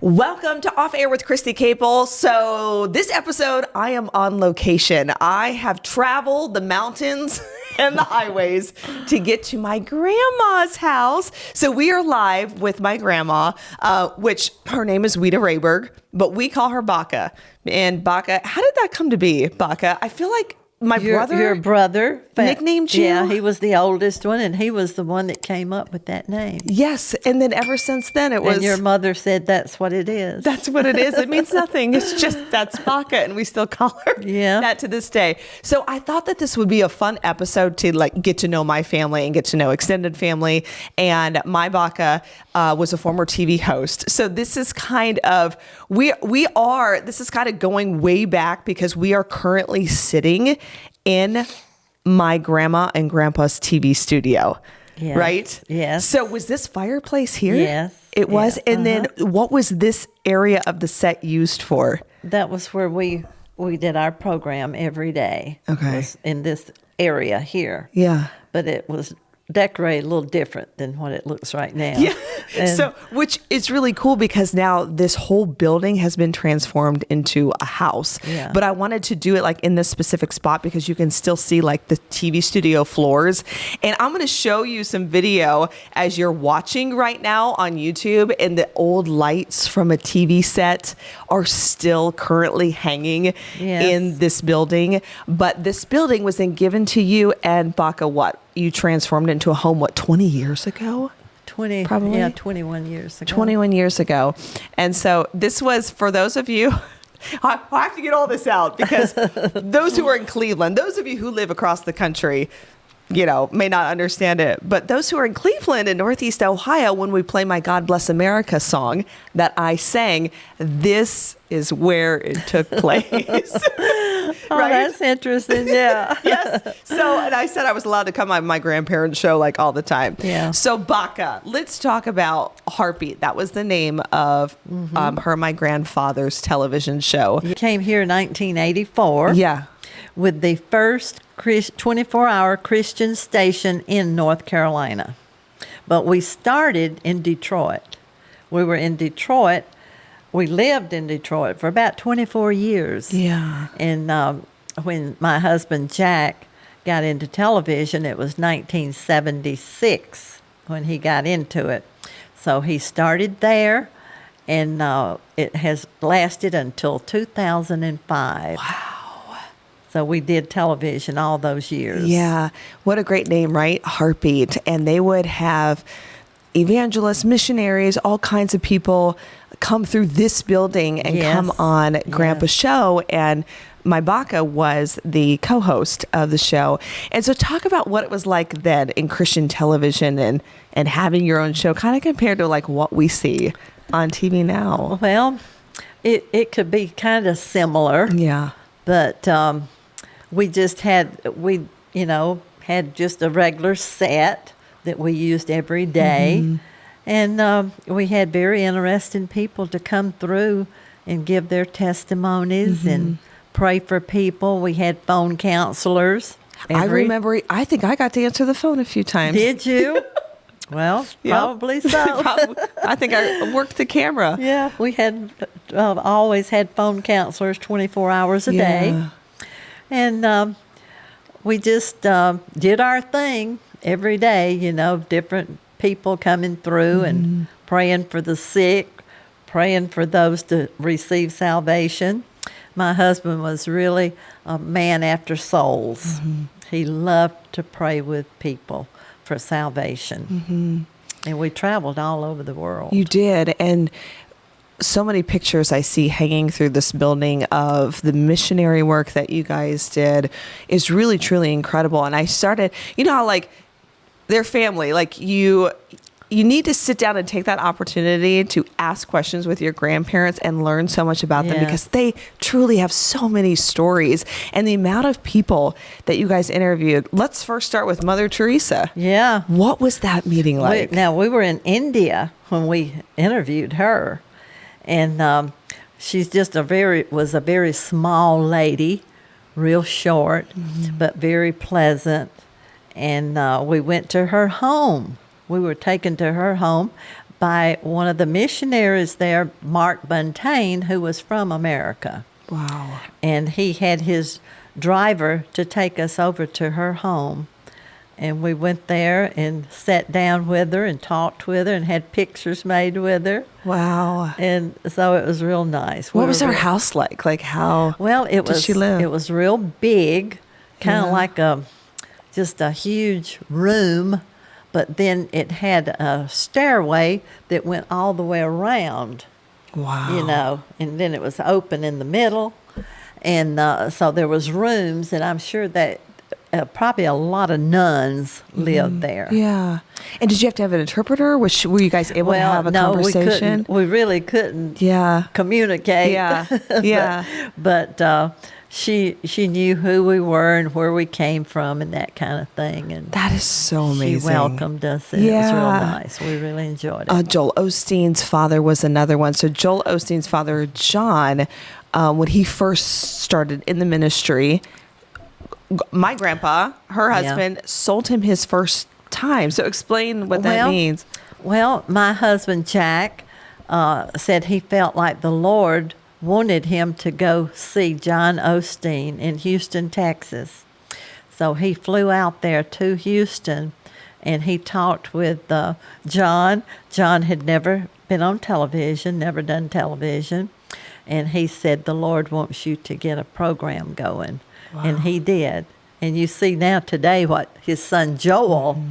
Welcome to Off Air with Christy Capel. So this episode, I am on location. I have traveled the mountains and the highways to get to my grandma's house. So we are live with my grandma, which her name is Wita Rayberg, but we call her Bocca. And Bocca, how did that come to be, Bocca? I feel like your brother nicknamed you? Yeah, he was the oldest one, and he was the one that came up with that name. Yes, and then ever since then it was... And your mother said that's what it is. That's what it is. It means nothing. It's just, that's Bocca, and we still call her that to this day. So I thought that this would be a fun episode to get to know my family and get to know extended family. And my Bocca was a former TV host. So this is kind of, this is kind of going way back because we are currently sitting in my grandma and grandpa's TV studio. Yes. Right? Yes. So was this fireplace here? Yes. It was. And then what was this area of the set used for? That was where we did our program every day. Okay. Was in this area here. Yeah. But it was decorated a little different than what it looks right now. Yeah. And so, which is really cool because now this whole building has been transformed into a house. Yeah. But I wanted to do it in this specific spot because you can still see the TV studio floors. And I'm going to show you some video as you're watching right now on YouTube, and the old lights from a TV set are still currently hanging in this building. But this building was then given to you and Bocca, what? You transformed it into a home, 20 years ago? 21 years ago. 21 years ago. And so this was, for those of you, I have to get all this out because those who are in Cleveland, those of you who live across the country, may not understand it. But those who are in Cleveland and Northeast Ohio, when we play my God Bless America song that I sang, this is where it took place. Oh, right? That's interesting. Yeah. Yes. So, and I said I was allowed to come on my grandparents' show all the time. Yeah. So, Bocca, let's talk about Heartbeat. That was the name of her and my grandfather's television show. You came here in 1984. Yeah. With the first 24-hour Christian station in North Carolina. But we started in Detroit. We were in Detroit. We lived in Detroit for about 24 years. Yeah. And when my husband Jack got into television, it was 1976 when he got into it. So he started there, and it has lasted until 2005. Wow. So we did television all those years. Yeah. What a great name, right? Heartbeat. And they would have evangelists, missionaries, all kinds of people come through this building and come on Grandpa's show. And my Bocca was the co-host of the show. And so talk about what it was like then in Christian television and having your own show, kind of compared to what we see on TV now. Well, it could be kind of similar. Yeah. But we just had just a regular set that we used every day. Mm-hmm. And we had very interesting people to come through and give their testimonies and pray for people. We had phone counselors. I remember, I think I got to answer the phone a few times. Did you? Well, probably so. I think I worked the camera. Yeah, we had always had phone counselors 24 hours a day. And we just did our thing every day, different people coming through and praying for the sick, praying for those to receive salvation. My husband was really a man after souls. He loved to pray with people for salvation. And we traveled all over the world. You did. And so many pictures I see hanging through this building of the missionary work that you guys did is really, truly incredible. And I started, how their family, you need to sit down and take that opportunity to ask questions with your grandparents and learn so much about them because they truly have so many stories. And the amount of people that you guys interviewed. Let's first start with Mother Teresa. Yeah. What was that meeting like? We were in India when we interviewed her. And she's just was a very small lady, real short, but very pleasant. And we went to her home. We were taken to her home by one of the missionaries there, Mark Buntain, who was from America. Wow. And he had his driver to take us over to her home. And we went there and sat down with her and talked with her and had pictures made with her. Wow. And so it was real nice. What was her house like? Like how did she live? It was real big, kind of like just a huge room, but then it had a stairway that went all the way around. Wow. And then it was open in the middle. And so there was rooms, and I'm sure that probably a lot of nuns lived there. Yeah. And did you have to have an interpreter? Were you guys able to have a conversation? We really couldn't Yeah. communicate. Yeah. Yeah. But she knew who we were and where we came from and that kind of thing. And That is so amazing. she welcomed us, and it was real nice. We really enjoyed it. Joel Osteen's father was another one. So Joel Osteen's father, John, when he first started in the ministry, my grandpa, her husband, sold him his first time. So explain what that means. Well, my husband, Jack, said he felt like the Lord wanted him to go see John Osteen in Houston, Texas. So he flew out there to Houston, and he talked with John. John had never been on television, never done television. And he said, the Lord wants you to get a program going. Wow. And he did. And you see now today what his son Joel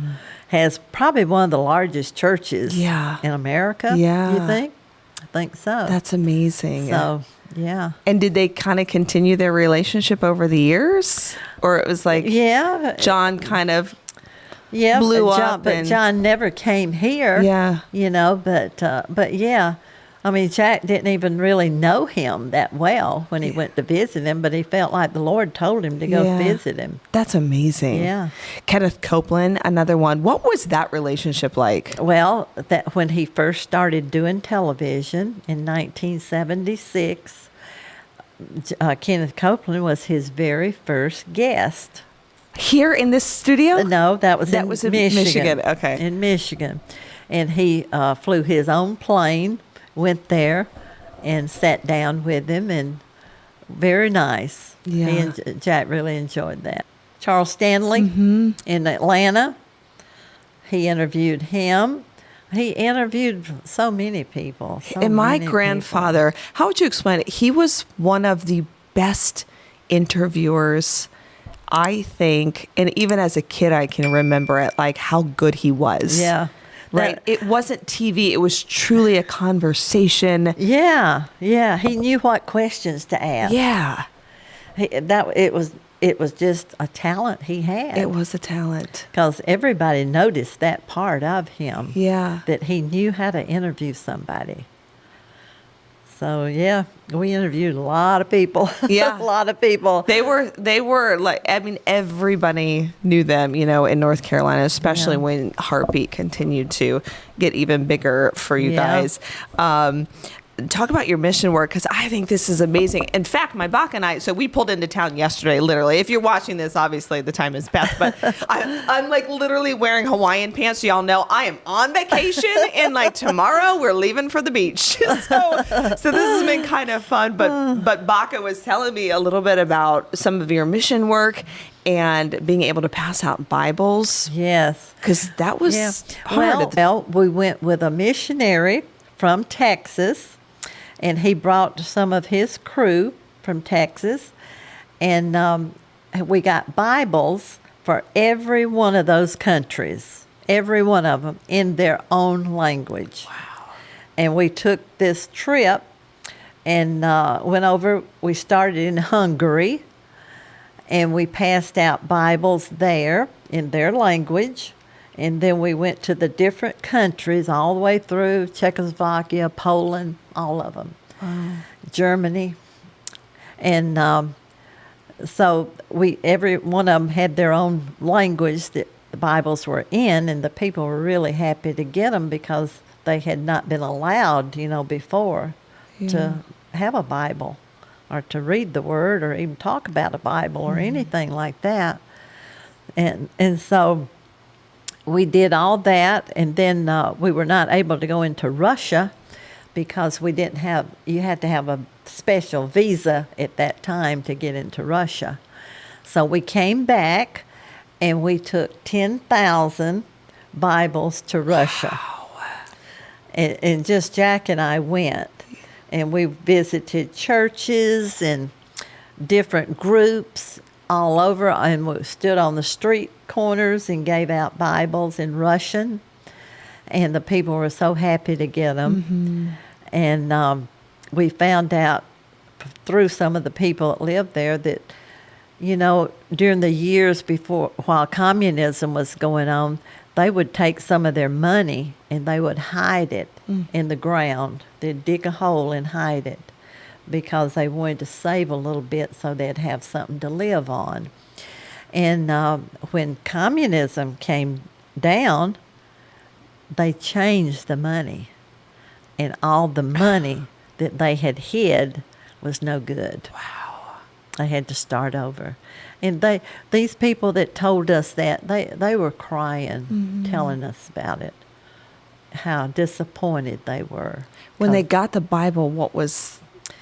has probably one of the largest churches in America. Yeah. You think? I think so. That's amazing. So, yeah. And did they kind of continue their relationship over the years? Or it was like John kind of blew up? But John never came here. Yeah. But yeah. I mean, Jack didn't even really know him that well when he went to visit him, but he felt like the Lord told him to go visit him. That's amazing. Yeah. Kenneth Copeland, another one. What was that relationship like? Well, that when he first started doing television in 1976, Kenneth Copeland was his very first guest. Here in this studio? No, that was in Michigan. Okay. In Michigan. And he flew his own plane, went there and sat down with him, and very nice. Yeah. He and Jack really enjoyed that. Charles Stanley in Atlanta, he interviewed him. He interviewed so many people. And my grandfather, how would you explain it? He was one of the best interviewers, I think, and even as a kid I can remember it, like how good he was. Yeah. Right. It wasn't TV. It was truly a conversation. Yeah. Yeah. He knew what questions to ask. Yeah. It was just a talent he had. It was a talent. Because everybody noticed that part of him. Yeah. That he knew how to interview somebody. So, yeah, we interviewed a lot of people. Yeah. A lot of people. They were like, I mean, everybody knew them, in North Carolina, especially when Heartbeat continued to get even bigger for you guys. Talk about your mission work, because I think this is amazing. In fact, my Bocca and I, so we pulled into town yesterday, literally. If you're watching this, obviously the time has passed, but I'm like literally wearing Hawaiian pants. So y'all know I am on vacation, and like tomorrow we're leaving for the beach. So this has been kind of fun, but Bocca was telling me a little bit about some of your mission work and being able to pass out Bibles. Yes. Because that was hard. Well, we went with a missionary from Texas, and he brought some of his crew from Texas, and we got Bibles for every one of those countries, every one of them in their own language. Wow. And we took this trip and went over. We started in Hungary, and we passed out Bibles there in their language. And then we went to the different countries all the way through Czechoslovakia, Poland, all of them, Germany. And so every one of them had their own language that the Bibles were in, and the people were really happy to get them because they had not been allowed, before to have a Bible or to read the Word or even talk about a Bible or anything like that. And so we did all that, and then we were not able to go into Russia because we didn't have, you had to have a special visa at that time to get into Russia. So we came back and we took 10,000 Bibles to Russia. Wow. And just Jack and I went, and we visited churches and different groups all over, and we stood on the street corners and gave out Bibles in Russian, and the people were so happy to get them. And we found out through some of the people that lived there that, you know, during the years before, while communism was going on, they would take some of their money and they would hide it in the ground. They'd dig a hole and hide it because they wanted to save a little bit so they'd have something to live on. And when communism came down, they changed the money. And all the money that they had hid was no good. Wow. They had to start over. And these people that told us that, they were crying, telling us about it, how disappointed they were. When they got the Bible, what was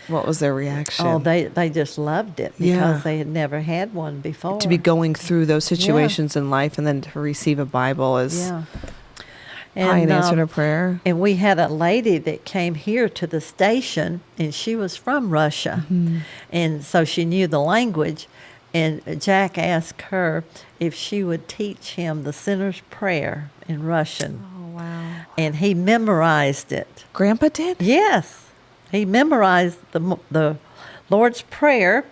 their reaction? Oh, they just loved it because they had never had one before. To be going through those situations in life and then to receive a Bible is an answer to prayer. And we had a lady that came here to the station, and she was from Russia. And so she knew the language. And Jack asked her if she would teach him the sinner's prayer in Russian. Oh, wow. And he memorized it. Grandpa did? Yes. He memorized the Lord's Prayer,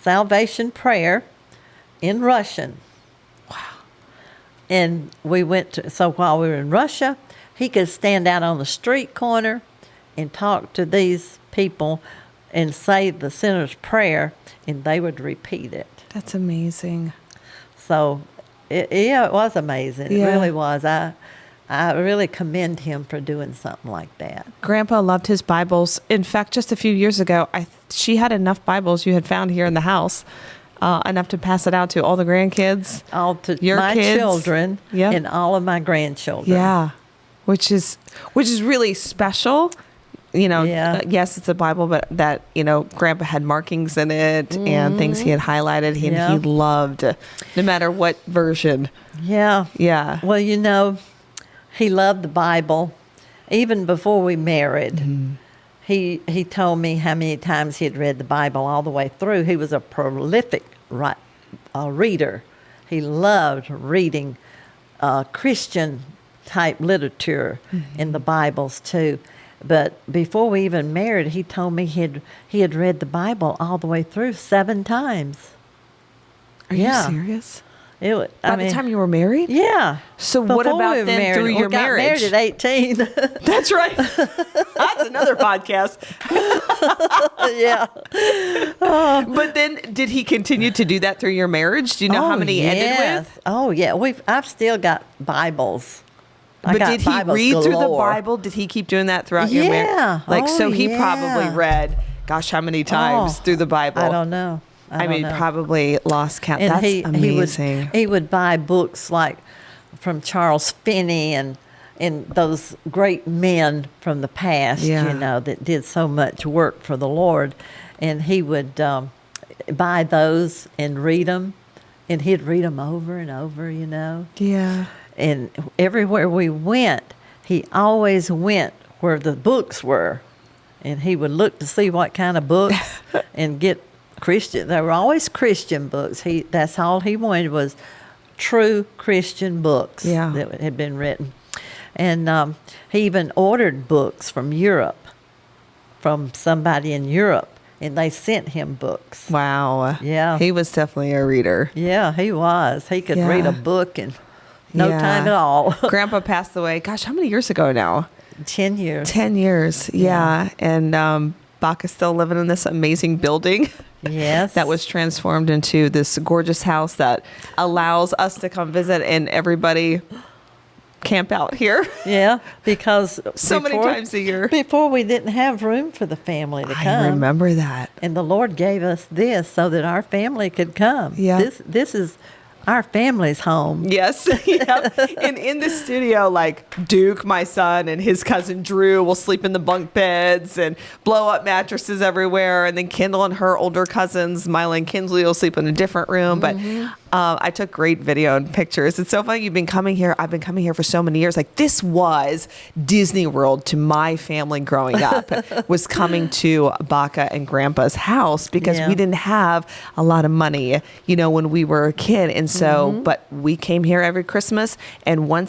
salvation prayer, in Russian. Wow. And we went to, so while we were in Russia, he could stand out on the street corner and talk to these people and say the sinner's prayer, and they would repeat it. That's amazing. So, it was amazing. It really was. I really commend him for doing something like that. Grandpa loved his Bibles. In fact, just a few years ago, she had enough Bibles you had found here in the house, enough to pass it out to all the grandkids, All to your my kids. children and all of my grandchildren. Yeah, which is really special. You know, yes, it's a Bible, but that, you know, Grandpa had markings in it and things he had highlighted. He loved, no matter what version. Yeah. Yeah. Well, you know, he loved the Bible even before we married. He told me how many times he had read the Bible all the way through. He was a prolific reader. He loved reading Christian type literature in the Bibles too. But before we even married, he told me he had read the Bible all the way through 7 times. Are you serious? By the time you were married? Yeah. So what about then married, through your marriage? We got married at 18. That's right. That's another podcast. Yeah. But then did he continue to do that through your marriage? Do you know how many he ended with? Oh, yeah. I've still got Bibles. But did he read through the Bible? Did he keep doing that throughout your marriage? Yeah. So he probably read, gosh, how many times through the Bible? I don't know. I mean, probably lost count. And That's amazing. He would buy books like from Charles Finney and those great men from the past, you know, that did so much work for the Lord. And he would buy those and read them. And he'd read them over and over, you know. Yeah. And everywhere we went, he always went where the books were. And he would look to see what kind of books and get Christian. There were always Christian books. That's all he wanted was true Christian books that had been written. And he even ordered books from Europe, from somebody in Europe. And they sent him books. Wow. Yeah. He was definitely a reader. Yeah, he was. He could read a book in no time at all. Grandpa passed away, gosh, how many years ago now? 10 years. 10 years, yeah. And Bocca's still living in this amazing building. Yes. That was transformed into this gorgeous house that allows us to come visit and everybody camp out here. Yeah, because many times a year. Before we didn't have room for the family to come. I remember that. And the Lord gave us this so that our family could come. Yeah. This is our family's home. Yes. Yep. And in the studio, like Duke, my son, and his cousin Drew will sleep in the bunk beds and blow up mattresses everywhere. And then Kendall and her older cousins, Mila and Kinsley, will sleep in a different room. But I took great video and pictures. It's so funny. You've been coming here. I've been coming here for so many years. Like, this was Disney World to my family growing up, was coming to Bocca and Grandpa's house, because we didn't have a lot of money, you know, when we were a kid. And so, but we came here every Christmas, and one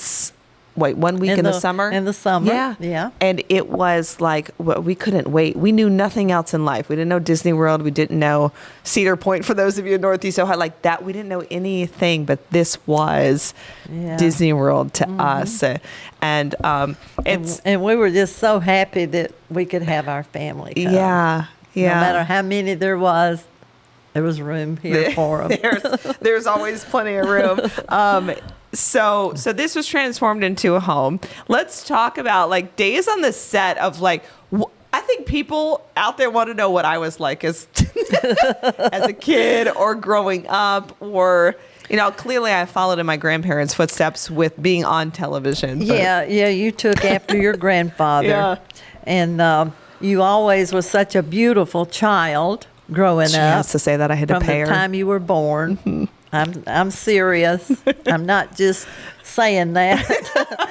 week in the summer. In the summer. Yeah. Yeah. And it was like, we couldn't wait. We knew nothing else in life. We didn't know Disney World. We didn't know Cedar Point, for those of you in Northeast Ohio, like that. We didn't know anything, but this was Disney World to us. And we were just so happy that we could have our family come. Yeah. Yeah. No matter how many there was room here for them. There's always plenty of room. So this was transformed into a home. Let's talk about like days on the set of like, I think people out there want to know what I was like as as a kid or growing up, or, you know, clearly I followed in my grandparents' footsteps with being on television. Yeah, you took after your grandfather. Yeah. And you always was such a beautiful child growing She up. has to say that I had to From pay the her. time you were born. I'm serious. I'm not just saying that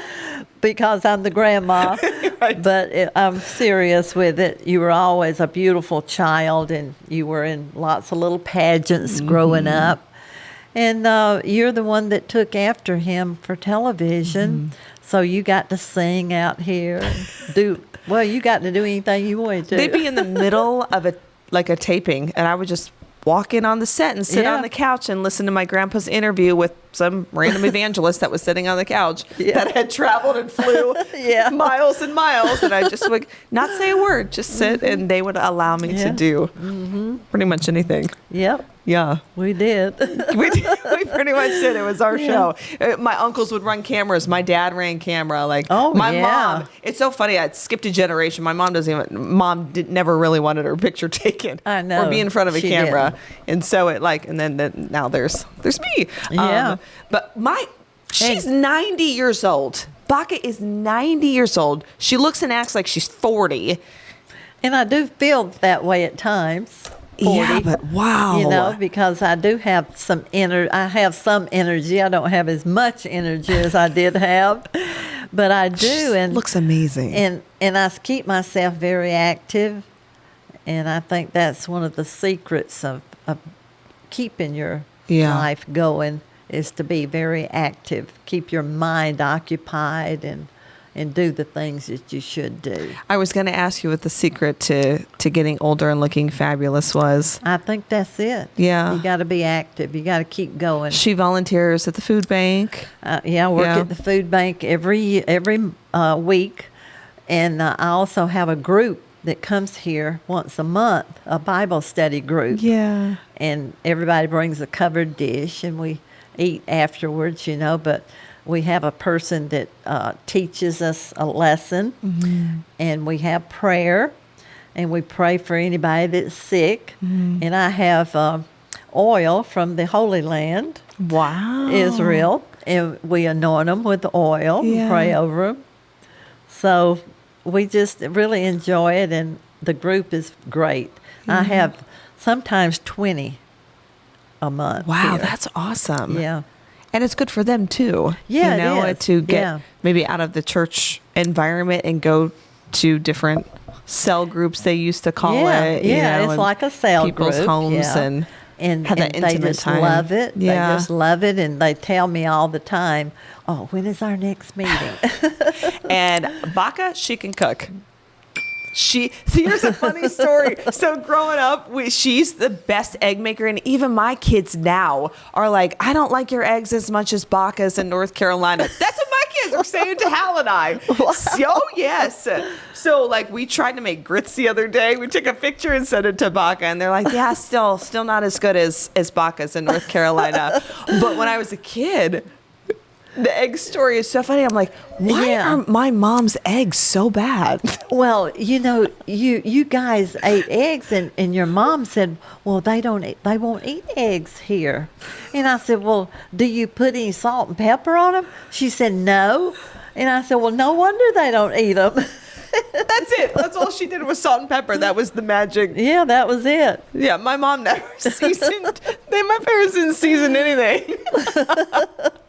because I'm the grandma, Right. but I'm serious with it. You were always a beautiful child, and you were in lots of little pageants growing up. And you're the one that took after him for television. So you got to sing out here and you got to do anything you wanted to. They'd be in the middle of a taping, and I would just walk in on the set and sit on the couch and listen to my grandpa's interview with some random evangelist that was sitting on the couch that had traveled and flew miles and miles. And I just would not say a word, just sit, and they would allow me to do pretty much anything. Yep. Yeah. We did. We pretty much did. It was our show. My uncles would run cameras. My dad ran camera. Like, my mom. It's so funny. I skipped a generation. My mom never really wanted her picture taken. I know. Or be in front of a She camera. didn't. And so and then now there's me. Yeah. But she's 90 years old. Bocca is 90 years old. She looks and acts like she's 40. And I do feel that way at times. 40, yeah, but wow. You know, because I do have some energy. I don't have as much energy as I did have, but I do. And looks amazing. And I keep myself very active, and I think that's one of the secrets of keeping your life going, is to be very active. Keep your mind occupied and do the things that you should do. I was going to ask you what the secret to getting older and looking fabulous was. I think that's it. Yeah. You got to be active. You got to keep going. She volunteers at the food bank. I work at the food bank every week. And I also have a group that comes here once a month, a Bible study group. Yeah. And everybody brings a covered dish, and we eat afterwards, you know, but we have a person that teaches us a lesson, and we have prayer, and we pray for anybody that's sick. And I have oil from the Holy Land, Israel, and we anoint them with the oil and pray over them. So we just really enjoy it, and the group is great. I have sometimes 20 a month. Wow, here. that's awesome. Yeah. And it's good for them too. Yeah, you know, it is. to get maybe out of the church environment and go to different cell groups, they used to call it. Yeah, you know, it's like a cell people's group. homes and have that they intimate just time. love it. Yeah. They just love it, and they tell me all the time, "Oh, when is our next meeting?" And Bocca, she can cook. Here's a funny story. So growing up, she's the best egg maker, and even my kids now are like, I don't like your eggs as much as Bocca's in North Carolina. That's what my kids are saying to Hal and I. Oh, yes. So, like, we tried to make grits the other day. We took a picture and sent it to Bocca, and they're like, yeah, still not as good as Bocca's in North Carolina. But when I was a kid, The egg story is so funny. I'm like, why are my mom's eggs so bad? Well, you guys ate eggs, and your mom said, well, they won't eat eggs here. And I said, well, do you put any salt and pepper on them? She said, no. And I said, well, no wonder they don't eat them. That's it. That's all she did was salt and pepper. That was the magic. Yeah, that was it. Yeah, my mom never seasoned. My parents didn't season anything.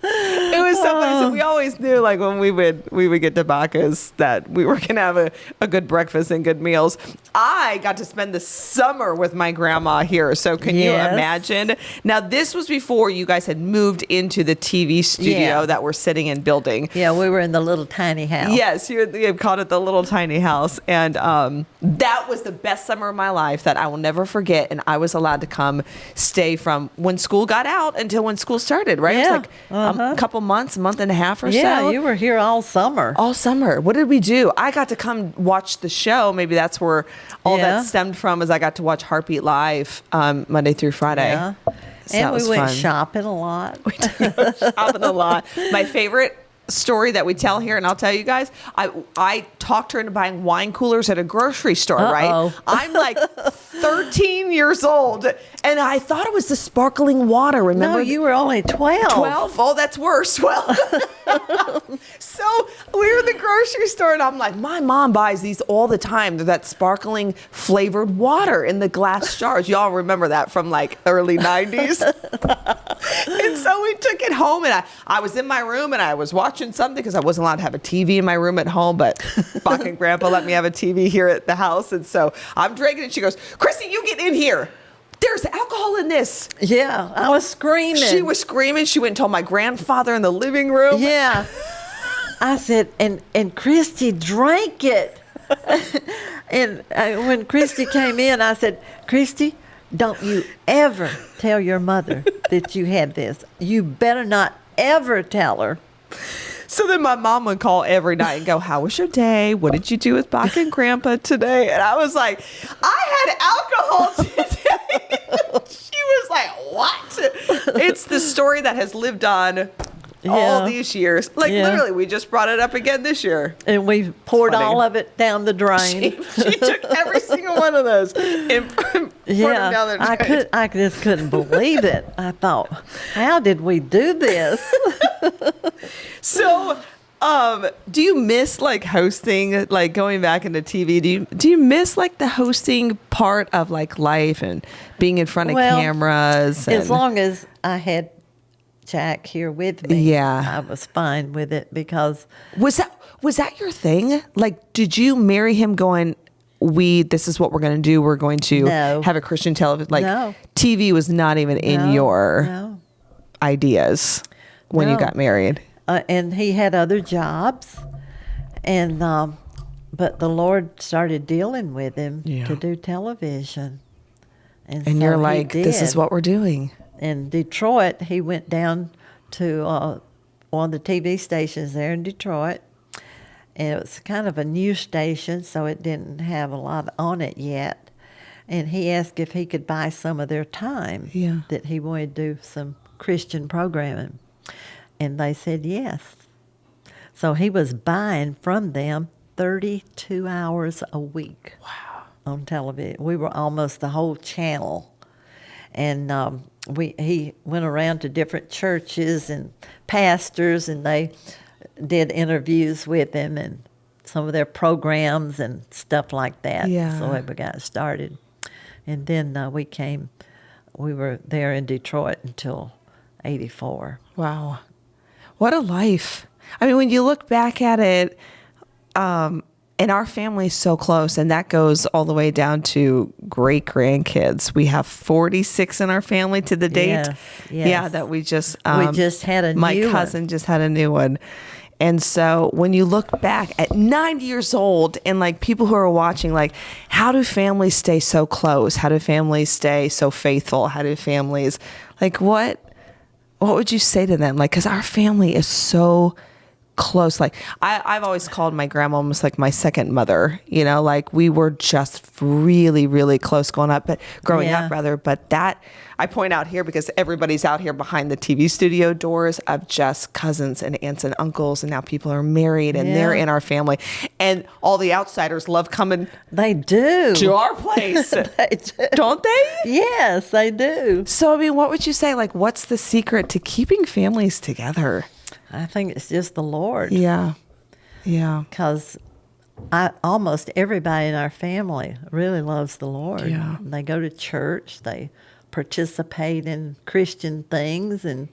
It was so funny. So we always knew, like, when we would get to Bocca's, that we were gonna have a good breakfast and good meals. I got to spend the summer with my grandma here. So can you imagine? Now, this was before you guys had moved into the TV studio that we're sitting in building. Yeah, we were in the little tiny house. Yes, you called it the little tiny house. And that was the best summer of my life that I will never forget. And I was allowed to come stay from when school got out until when school started, right? Yeah. It was like a couple months, a month and a half or so. Yeah, you were here all summer. All summer. What did we do? I got to come watch the show. Maybe that's where all that stemmed from, is I got to watch Heartbeat Live Monday through Friday. Yeah. So and we went fun. shopping a lot. We did go shopping a lot. My favorite story that we tell here, and I'll tell you guys, I talked her into buying wine coolers at a grocery store, right? I'm like 13 years old, and I thought it was the sparkling water. Remember? No, you were only 12. 12? Oh, that's worse. Well, so we were at the grocery store, and I'm like, my mom buys these all the time. They're that sparkling flavored water in the glass jars. Y'all remember that from like early 90s? And so we took it home, and I was in my room, and I was watching something because I wasn't allowed to have a TV in my room at home, but Bocca and Grandpa let me have a TV here at the house. And so I'm drinking, and she goes, Chrissy, you get in here. There's alcohol in this. Yeah, I was screaming. She was screaming. She went and told my grandfather in the living room. Yeah. I said, and Christy drank it. And when Christy came in, I said, Christy, don't you ever tell your mother that you had this. You better not ever tell her. So then my mom would call every night and go, how was your day? What did you do with Bocca and Grandpa today? And I was like, I had alcohol today. She was like, what? It's the story that has lived on all these years. Like, literally, we just brought it up again this year. And we poured all of it down the drain. She took every single one of those and poured them down the drain. I just couldn't believe it. I thought, how did we do this? So, do you miss like hosting, like going back into TV? Do you miss like the hosting part of like life and being in front of cameras? As long as I had Jack here with me, I was fine with it, because was that your thing? Like, did you marry him going, this is what we're going to do. We're going to have a Christian television. Like, TV was not even in your ideas when you got married. And he had other jobs, and but the Lord started dealing with him to do television, and so you're like, this is what we're doing. In Detroit, he went down to one of the TV stations there in Detroit, and it was kind of a new station, so it didn't have a lot on it yet. And he asked if he could buy some of their time, that he wanted to do some Christian programming. And they said yes. So he was buying from them 32 hours a week. Wow. On television. We were almost the whole channel. And he went around to different churches and pastors, and they did interviews with him and some of their programs and stuff like that. Yeah. So we got started. And then we were there in Detroit until 84. Wow. What a life. I mean, when you look back at it, and our family's so close, and that goes all the way down to great grandkids. We have 46 in our family to the date. Yes. Yeah, that we just had a new one. My cousin just had a new one. And so when you look back at 90 years old, and like people who are watching, like, how do families stay so close? How do families stay so faithful? How do families, like, what would you say to them? Like, because our family is so close. Like I've always called my grandma almost like my second mother, like we were just really, really close growing up, but that I point out here because everybody's out here behind the TV studio doors of just cousins and aunts and uncles. And now people are married and they're in our family, and all the outsiders love coming. They do. To our place. They do. Don't they? Yes, they do. So, I mean, what would you say? Like, what's the secret to keeping families together? I think it's just the Lord. Yeah. Yeah. Because almost everybody in our family really loves the Lord. Yeah. They go to church. They participate in Christian things, and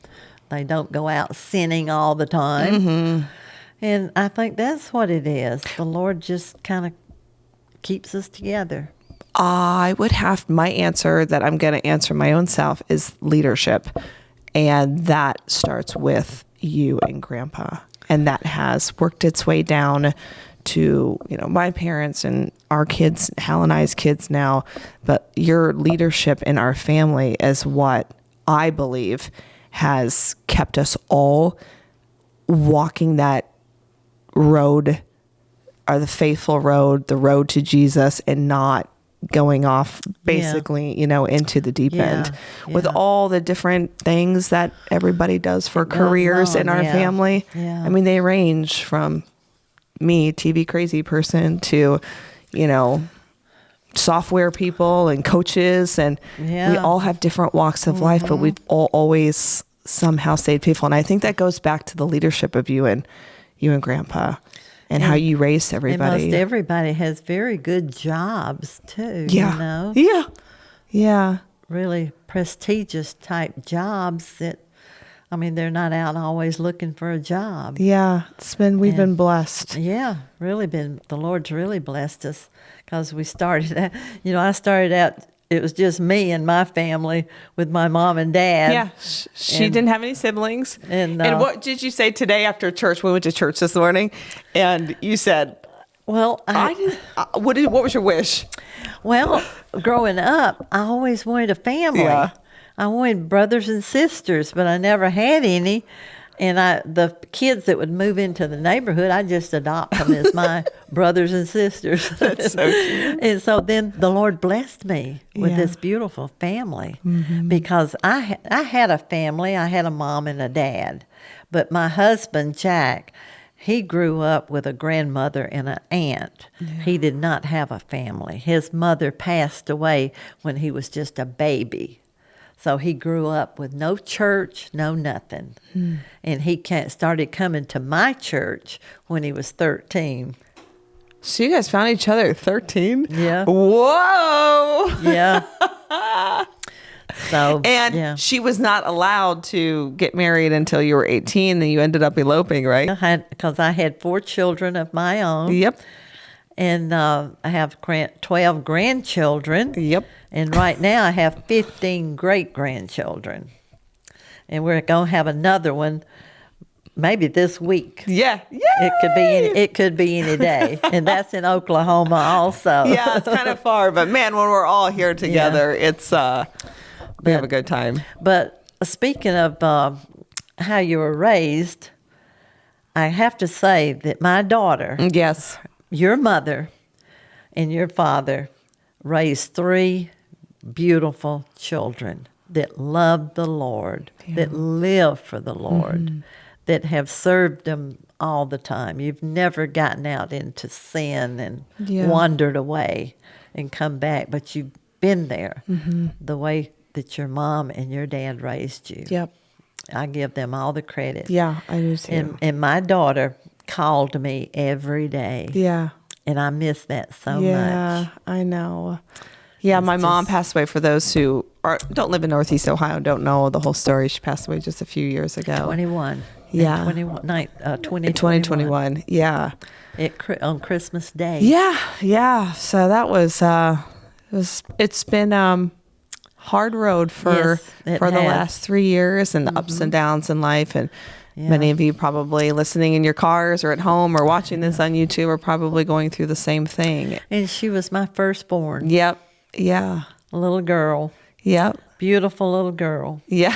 they don't go out sinning all the time. Mm-hmm. And I think that's what it is. The Lord just kind of keeps us together. I would have my answer that I'm going to answer my own self is leadership. And that starts with you and Grandpa. And that has worked its way down to, my parents and our kids, Hal and I's kids now. But your leadership in our family is what I believe has kept us all walking that road, or the faithful road, the road to Jesus, and not going off basically, into the deep end with all the different things that everybody does for careers in our family. Yeah. I mean, they range from me, TV crazy person, to, software people and coaches. And we all have different walks of life, but we've all always somehow stayed faithful. And I think that goes back to the leadership of you and Grandpa. And how you raised everybody. And most everybody has very good jobs, too, Yeah. Yeah. Really prestigious type jobs that, they're not out always looking for a job. Yeah. We've been blessed. Yeah, the Lord's really blessed us, because we started out, I started out, it was just me and my family with my mom and dad. Yeah. She didn't have any siblings. And what did you say today after church? We went to church this morning, and you said, well, what was your wish? Well, growing up, I always wanted a family. Yeah. I wanted brothers and sisters, but I never had any. And the kids that would move into the neighborhood, I just adopt them as my brothers and sisters. That's so cute. And so then the Lord blessed me with this beautiful family, because I had a family. I had a mom and a dad. But my husband, Jack, he grew up with a grandmother and an aunt. Yeah. He did not have a family. His mother passed away when he was just a baby. So he grew up with no church, no nothing. And he started coming to my church when he was 13. So you guys found each other at 13? Yeah. Whoa! Yeah. She was not allowed to get married until you were 18, and you ended up eloping, right? Because I had 4 children of my own. Yep. And I have 12 grandchildren. Yep. And right now I have 15 great-grandchildren. And we're going to have another one maybe this week. Yeah. It could be any day. And that's in Oklahoma also. Yeah, it's kind of far, but man, when we're all here together, it's we have a good time. But speaking of how you were raised, I have to say that my daughter, yes, your mother and your father raised 3 beautiful children that love the Lord, that live for the Lord, that have served Him all the time. You've never gotten out into sin and wandered away and come back, but you've been there the way that your mom and your dad raised you. Yep. I give them all the credit. Yeah, I do too. And my daughter called me every day. Yeah. And I miss that so much. Yeah, I know. Yeah, my mom passed away. For those who don't live in Northeast Ohio, don't know the whole story. She passed away just a few years ago. 21. Yeah. 2021. Yeah. On Christmas Day. Yeah. So that was, it's been hard road for the last 3 years, and the ups and downs in life. And many of you probably listening in your cars or at home or watching this on YouTube are probably going through the same thing. And she was my firstborn. Yep. Yeah. A little girl. Yep. Beautiful little girl. Yeah.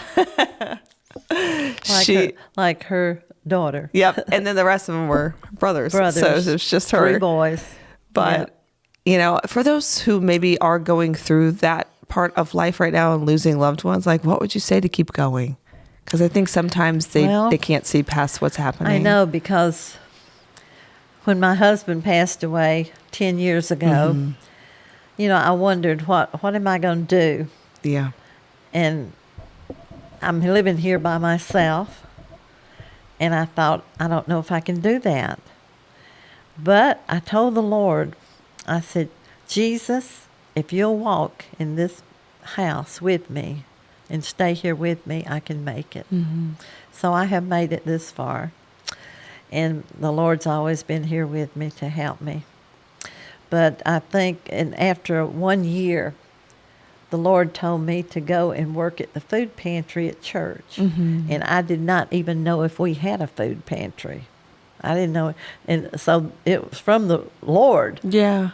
Like her daughter. Yep. And then the rest of them were brothers. Brothers. So it was just her. 3 boys. But, Yep. you know, for those who maybe are going through that part of life right now and losing loved ones, like, what would you say to keep going? Because I think sometimes they can't see past what's happening. I know, because when my husband passed away 10 years ago, you know, I wondered, what am I going to do? Yeah. And I'm living here by myself, and I thought, I don't know if I can do that. But I told the Lord, I said, Jesus, if you'll walk in this house with me and stay here with me, I can make it. So I have made it this far. And the Lord's always been here with me to help me. But I think, and after 1 year, the Lord told me to go and work at the food pantry at church. And I did not even know if we had a food pantry. I didn't know. And so it was from the Lord to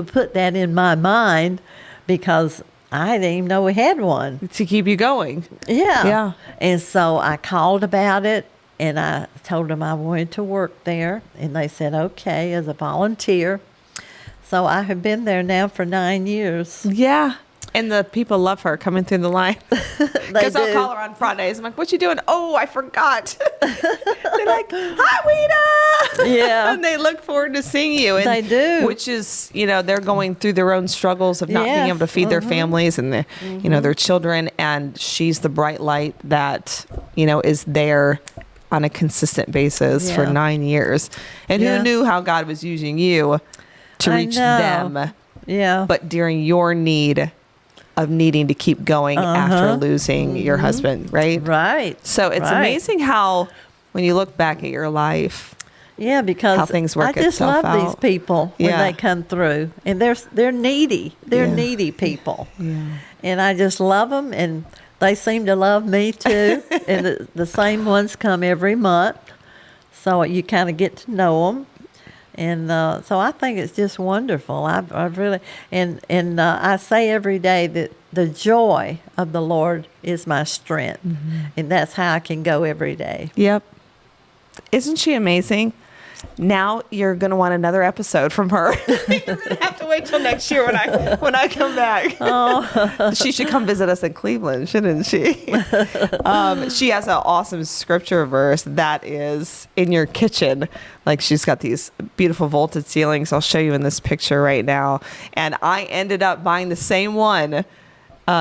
put that in my mind, because I didn't even know we had one. To keep you going. Yeah. And so I called about it, and I told them I wanted to work there. And they said, okay, as a volunteer. So I have been there now for 9 years. Yeah. And the people love her coming through the line. Because I'll call her on Fridays. I'm like, what you doing? Oh, I forgot. They're like, hi, Weta. Yeah. And they look forward to seeing you. And they do. Which is, you know, they're going through their own struggles of not being able to feed their families and their, you know, their children. And she's the bright light that, you know, is there on a consistent basis for 9 years. And who knew how God was using you to reach them? Yeah. But during your need of needing to keep going after losing your husband, right? Right. So it's amazing how, when you look back at your life, because how things work I just itself love these out. people when they come through, and they're needy. They're needy people, and I just love them, and they seem to love me too. And the same ones come every month, so you kind of get to know them. And so I think it's just wonderful. I really, and I say every day that the joy of the Lord is my strength, and that's how I can go every day. Yep. Isn't she amazing? Now you're going to want another episode from her. You're going to have to wait till next year when I come back. Oh. She should come visit us in Cleveland, shouldn't she? She has an awesome scripture verse that is in your kitchen. Like, she's got these beautiful vaulted ceilings. I'll show you in this picture right now. And I ended up buying the same one.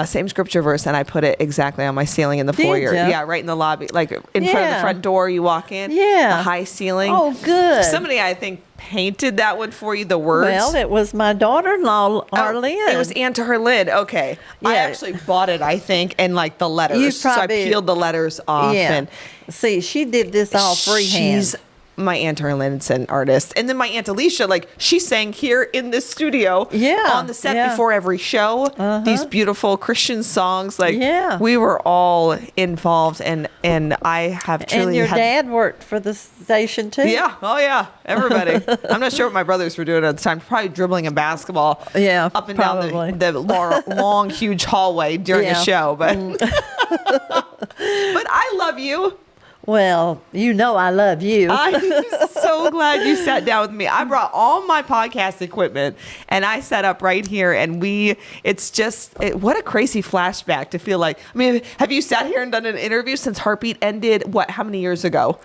Same scripture verse, and I put it exactly on my ceiling in the foyer. Ya? Yeah, right in the lobby, like in front of the front door. You walk in. Yeah. The high ceiling. Oh, good. Somebody, I think, painted that one for you. The words. Well, it was my daughter-in-law, Arlene. It was Ann to her lid. Okay. I actually bought it, I think, and like the letters. You so I peeled the letters off. Yeah. And see, she did this all freehand. She's my Aunt Arlene's an artist. And then my Aunt Alicia, like, she sang here in this studio on the set before every show. These beautiful Christian songs. Like, we were all involved, and I have truly And your dad worked for the station too? Yeah. Oh, yeah. Everybody. I'm not sure what my brothers were doing at the time. Probably dribbling a basketball up and down the long, huge hallway during a show. But, but I love you. Well, you know I love you. I'm so glad you sat down with me. I brought all my podcast equipment, and I sat up right here, and what a crazy flashback to feel like. I mean, have you sat here and done an interview since Heartbeat ended, how many years ago?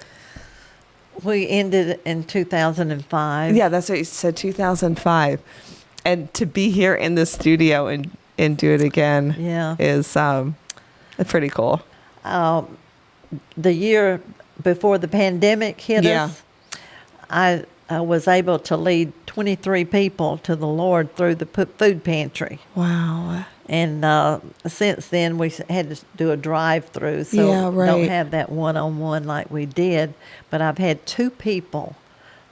We ended in 2005. Yeah, that's what you said, 2005. And to be here in the studio and do it again is pretty cool. The year before the pandemic hit us, I was able to lead 23 people to the Lord through the food pantry. Wow. And since then, we had to do a drive-through, so don't have that one-on-one like we did. But I've had 2 people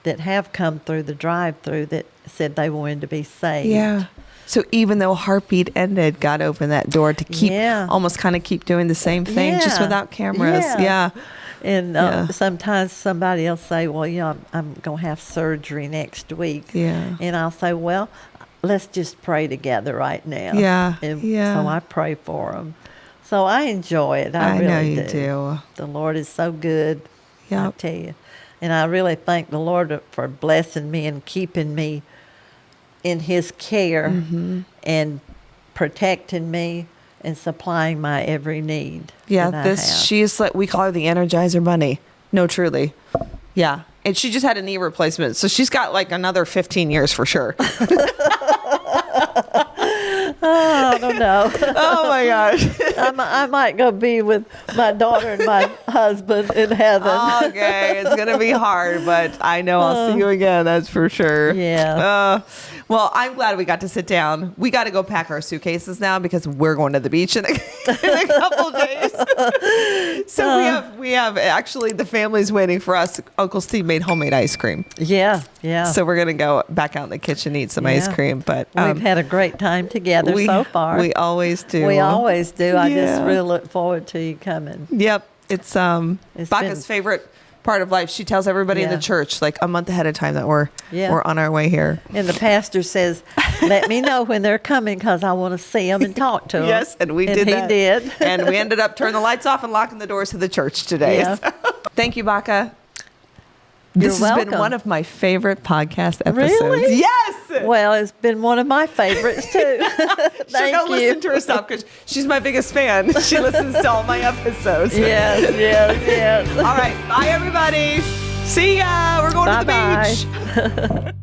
that have come through the drive-through that said they wanted to be saved. Yeah. So even though Heartbeat ended, God opened that door to keep almost kind of keep doing the same thing, just without cameras. Yeah. And sometimes somebody will say, well, I'm going to have surgery next week. Yeah. And I'll say, well, let's just pray together right now. Yeah. And so I pray for them. So I enjoy it. I really know you do. The Lord is so good. Yeah. I tell you. And I really thank the Lord for blessing me and keeping me in his care and protecting me and supplying my every need. Yeah, that I have. she's like, we call her the Energizer Bunny. No, truly. Yeah. And she just had a knee replacement. So she's got like another 15 years for sure. Oh, I don't know. Oh my gosh. I might go be with my daughter and my husband in heaven. Okay, it's gonna be hard, but I know I'll see you again. That's for sure. Yeah. Well, I'm glad we got to sit down. We got to go pack our suitcases now because we're going to the beach in a couple days. So we have actually the family's waiting for us. Uncle Steve made homemade ice cream. Yeah. So we're gonna go back out in the kitchen and eat some ice cream. But we've had a great time together so far. We always do. We always do. I just Yeah. really look forward to you coming. Yep. It's Bocca's favorite part of life. She tells everybody in the Yeah. church like a month ahead of time that we're Yeah. on our way here. And the pastor says, "Let me know when they're coming because I want to see them and talk to them." Yes, and we did that. He did. And we ended up turning the lights off and locking the doors to the church today. Yeah. So, thank you, Bocca. You're This has been welcome. one of my favorite podcast episodes. Really? Yes. Well, it's been one of my favorites too. Thank She'll go you. listen to herself because she's my biggest fan. She listens to all my episodes. Yes. All right. Bye, everybody. See ya. We're going to the Bye-bye. beach.